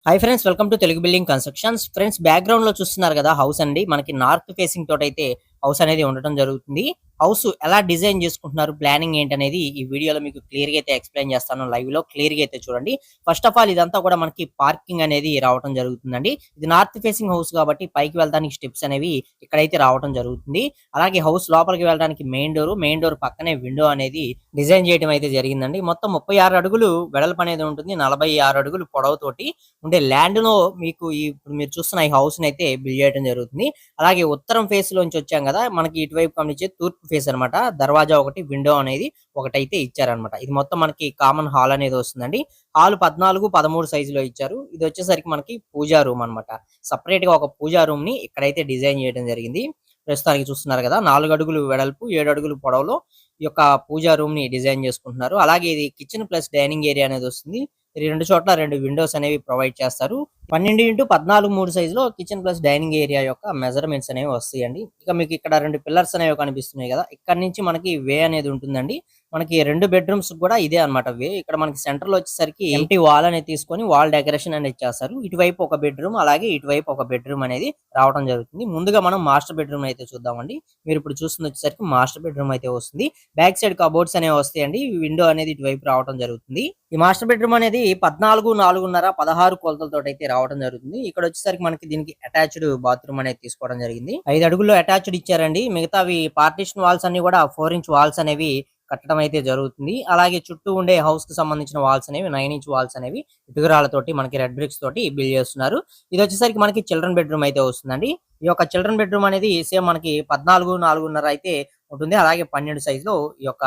Hi friends, welcome to Telugu building constructions. Friends, background లో చూస్తున్నారు కదా హౌస్ అండి. మనకి నార్త్ ఫేసింగ్ తోటైతే హౌస్ అనేది ఉండటం జరుగుతుంది. హౌస్ ఎలా డిజైన్ చేసుకుంటున్నారు, ప్లానింగ్ ఏంటనేది ఈ వీడియోలో మీకు క్లియర్ గా అయితే ఎక్స్ప్లెయిన్ చేస్తాను. లైవ్ లో క్లియర్ గా అయితే చూడండి. ఫస్ట్ ఆఫ్ ఆల్ ఇదంతా కూడా మనకి పార్కింగ్ అనేది రావడం జరుగుతుందండి. ఇది నార్త్ ఫేసింగ్ హౌస్ కాబట్టి పైకి వెళ్ళడానికి స్టెప్స్ అనేవి ఇక్కడైతే రావడం జరుగుతుంది. అలాగే హౌస్ లోపలికి వెళ్ళడానికి మెయిన్ డోర్ పక్కనే విండో అనేది డిజైన్ చేయడం అయితే జరిగిందండి. మొత్తం 36 అడుగులు వెడల్పు అనేది ఉంటుంది. 46 అడుగులు పొడవుతోటి ఉండే ల్యాండ్ లో మీకు ఇప్పుడు మీరు చూస్తున్న ఈ హౌస్ అయితే బిల్డ్ చేయడం జరుగుతుంది. అలాగే ఉత్తరం ఫేస్ లోంచి వచ్చాం కదా, మనకి ఇటువైపు గమనించే తూర్పు ఫేస్ అన్నమాట. దర్వాజా ఒకటి, విండో అనేది ఒకటైతే ఇచ్చారనమాట. ఇది మొత్తం మనకి కామన్ హాల్ అనేది వస్తుందండి. హాల్ 14, 13 సైజులో ఇచ్చారు. ఇది వచ్చేసరికి మనకి పూజా రూమ్ అన్నమాట. సపరేట్ గా ఒక పూజా రూమ్ ని ఇక్కడైతే డిజైన్ చేయడం జరిగింది. ప్రస్తుతానికి చూస్తున్నారు కదా, 4 అడుగులు వెడల్పు, 7 అడుగులు పొడవులో ఈ యొక్క పూజా రూమ్ ని డిజైన్ చేసుకుంటున్నారు. అలాగే ఇది కిచెన్ ప్లస్ డైనింగ్ ఏరియా అనేది వస్తుంది. ఈ 2 చోట్ల 2 విండోస్ అనేవి ప్రొవైడ్ చేస్తారు. 12x14 3 సైజులో కిచెన్ ప్లస్ డైనింగ్ ఏరియా యొక్క మెజర్మెంట్స్ అనేవి వస్తాయండి. ఇక మీకు ఇక్కడ 2 పిల్లర్స్ అనేవి కనిపిస్తున్నాయి కదా, ఇక్కడ నుంచి మనకి వే అనేది ఉంటుందండి. మనకి 2 బెడ్రూమ్స్ కూడా ఇదే అన్నమాట వే. ఇక్కడ మనకి సెంటర్ లో వచ్చేసరికి ఎంటీ వాల్ అనేది తీసుకొని వాల్ డెకరేషన్ అనేది చేస్తారు. ఇటువైపు ఒక బెడ్రూమ్, అలాగే ఇటువైపు ఒక బెడ్రూమ్ అనేది రావడం జరుగుతుంది. ముందుగా మనం మాస్టర్ బెడ్రూమ్ అయితే చూద్దామండి. మీరు ఇప్పుడు చూస్తుంది వచ్చేసరికి మాస్టర్ బెడ్రూమ్ అయితే వస్తుంది. బ్యాక్ సైడ్ కబోర్డ్స్ అనేవి వస్తాయండి. విండో అనేది ఇటువైపు రావడం జరుగుతుంది. ఈ మాస్టర్ బెడ్రూమ్ అనేది 14, 4.5, 16 కొలతలతో అయితే రావడం జరుగుతుంది. ఇక్కడ వచ్చేసరికి మనకి దీనికి అటాచ్డ్ బాత్రూమ్ అనేది తీసుకోవడం జరిగింది. 5 అడుగుల్లో అటాచ్డ్ ఇచ్చారండి. మిగతావి పార్టీషన్ వాల్స్ అన్ని కూడా 4 ఇంచ్ వాల్స్ అనేవి కట్టడం అయితే జరుగుతుంది. అలాగే చుట్టూ ఉండే హౌస్ కి సంబంధించిన వాల్స్ అనేవి 9 ఇంచ్ వాల్స్ అనేవి ఇటుకరాలతోటి మనకి రెడ్ బ్రిక్స్ తోటి బిల్డ్ చేస్తున్నారు. ఇది వచ్చేసరికి మనకి చిల్డ్రన్ బెడ్రూమ్ అయితే వస్తుందండి. ఈ యొక్క చిల్డ్రన్ బెడ్రూమ్ అనేది సేమ్ మనకి 14, 4.5 అయితే ఉంటుంది. అలాగే 12 సైజులో ఈ యొక్క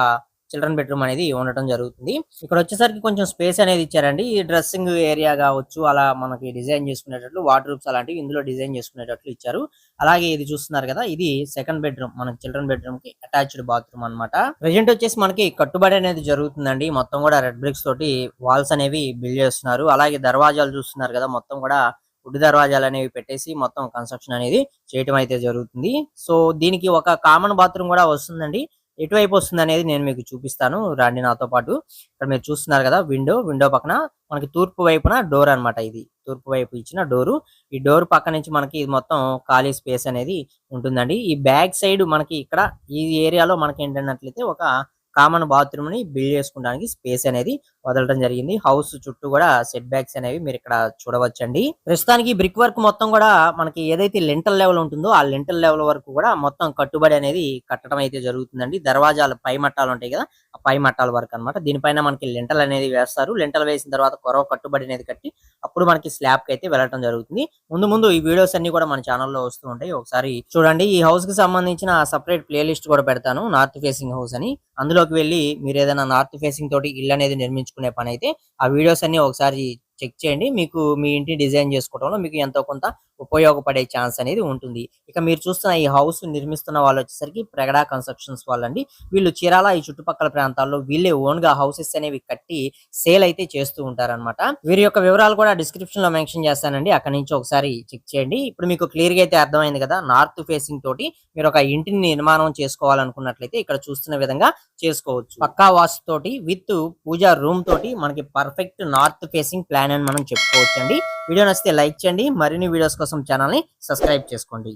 చిల్డ్రన్ బెడ్రూమ్ అనేది ఉండటం జరుగుతుంది. ఇక్కడ వచ్చేసరికి కొంచెం స్పేస్ అనేది ఇచ్చారండి. ఈ డ్రెస్సింగ్ ఏరియా కావచ్చు, అలా మనకి డిజైన్ చేసుకునేటట్లు వార్డ్రోబ్స్ అలాంటివి ఇందులో డిజైన్ చేసుకునేటట్లు ఇచ్చారు. అలాగే ఇది చూస్తున్నారు కదా, ఇది సెకండ్ బెడ్రూమ్, మన చిల్డ్రన్ బెడ్రూమ్ కి అటాచ్డ్ బాత్రూమ్ అన్నమాట. ప్రెజెంట్ వచ్చేసి మనకి కట్టుబడి అనేది జరుగుతుందండి. మొత్తం కూడా రెడ్ బ్రిక్స్ తోటి వాల్స్ అనేవి బిల్డ్ చేస్తున్నారు. అలాగే దర్వాజాలు చూస్తున్నారు కదా, మొత్తం కూడా వుడ్ దర్వాజాలు అనేవి పెట్టేసి మొత్తం కన్స్ట్రక్షన్ అనేది చేయటం అయితే జరుగుతుంది. సో దీనికి ఒక కామన్ బాత్రూమ్ కూడా వస్తుందండి. ఎటువైపు వస్తుంది అనేది నేను మీకు చూపిస్తాను, రండి నాతో పాటు. ఇక్కడ మీరు చూస్తున్నారు కదా, విండో పక్కన మనకి తూర్పు వైపున డోర్ అన్నమాట. ఇది తూర్పు వైపు ఇచ్చిన డోరు. ఈ డోర్ పక్క నుంచి మనకి ఇది మొత్తం ఖాళీ స్పేస్ అనేది ఉంటుందండి. ఈ బ్యాక్ సైడ్ మనకి ఇక్కడ ఈ ఏరియాలో మనకి ఏంటన్నట్లయితే ఒక కామన్ బాత్రూమ్ ని బిల్డ్ చేసుకోవడానికి స్పేస్ అనేది వదలడం జరిగింది. హౌస్ చుట్టూ కూడా సెట్ బ్యాక్స్ అనేవి మీరు ఇక్కడ చూడవచ్చండి. ప్రస్తుతానికి బ్రిక్ వర్క్ మొత్తం కూడా మనకి ఏదైతే లెంటల్ లెవెల్ ఉంటుందో ఆ లెంటల్ లెవెల్ వరకు కూడా మొత్తం కట్టుబడి అనేది కట్టడం అయితే జరుగుతుందండి. దర్వాజాలు పై మట్టాలు ఉంటాయి కదా, ఆ పై మట్టాల వరకు అన్నమాట. దీనిపైన మనకి లెంటల్ అనేది వేస్తారు. లెంటల్ వేసిన తర్వాత కొరవ కట్టుబడి అనేది కట్టి అప్పుడు మనకి స్లాబ్ కి అయితే వెళ్ళటం జరుగుతుంది. ముందు ముందు ఈ వీడియోస్ అన్ని కూడా మన ఛానల్లో వస్తూ ఉంటాయి, ఒకసారి చూడండి. ఈ హౌస్ కి సంబంధించిన సపరేట్ ప్లేలిస్ట్ కూడా పెడతాను, నార్త్ ఫేసింగ్ హౌస్ అని. అందులోకి వెళ్ళి మీరు ఏదైనా నార్త్ ఫేసింగ్ తోటి ఇల్లు అనేది నిర్మించుకునే పని అయితే ఆ వీడియోస్ అన్ని ఒకసారి చెక్ చేయండి. మీకు మీ ఇంటిని డిజైన్ చేసుకోవడంలో మీకు ఎంతో కొంత ఉపయోగపడే ఛాన్స్ అనేది ఉంటుంది. ఇక మీరు చూస్తున్న ఈ హౌస్ నిర్మిస్తున్న వాళ్ళు వచ్చేసరికి ప్రగడా కన్స్ట్రక్షన్స్ వాళ్ళండి. వీళ్ళు చీరాల ఈ చుట్టుపక్కల ప్రాంతాల్లో వీళ్ళే ఓన్ గా హౌసెస్ అనేవి కట్టి సేల్ అయితే చేస్తూ ఉంటారన్నమాట. వీరి యొక్క వివరాలు కూడా డిస్క్రిప్షన్ లో మెన్షన్ చేస్తానండి, అక్కడ నుంచి ఒకసారి చెక్ చేయండి. ఇప్పుడు మీకు క్లియర్ గా అయితే అర్థమైంది కదా, నార్త్ ఫేసింగ్ తోటి మీరు ఒక ఇంటిని నిర్మాణం చేసుకోవాలనుకున్నట్లయితే ఇక్కడ చూస్తున్న విధంగా చేసుకోవచ్చు. పక్కా వాస్తు తోటి విత్ పూజా రూమ్ తోటి మనకి పర్ఫెక్ట్ నార్త్ ఫేసింగ్ ప్లాన్ అని మనం చెప్పుకోవచ్చు అండి. వీడియో నచ్చితే లైక్ చేయండి. మరిన్ని వీడియోస్ కోసం ఛానల్ ని సబ్స్క్రైబ్ చేసుకోండి.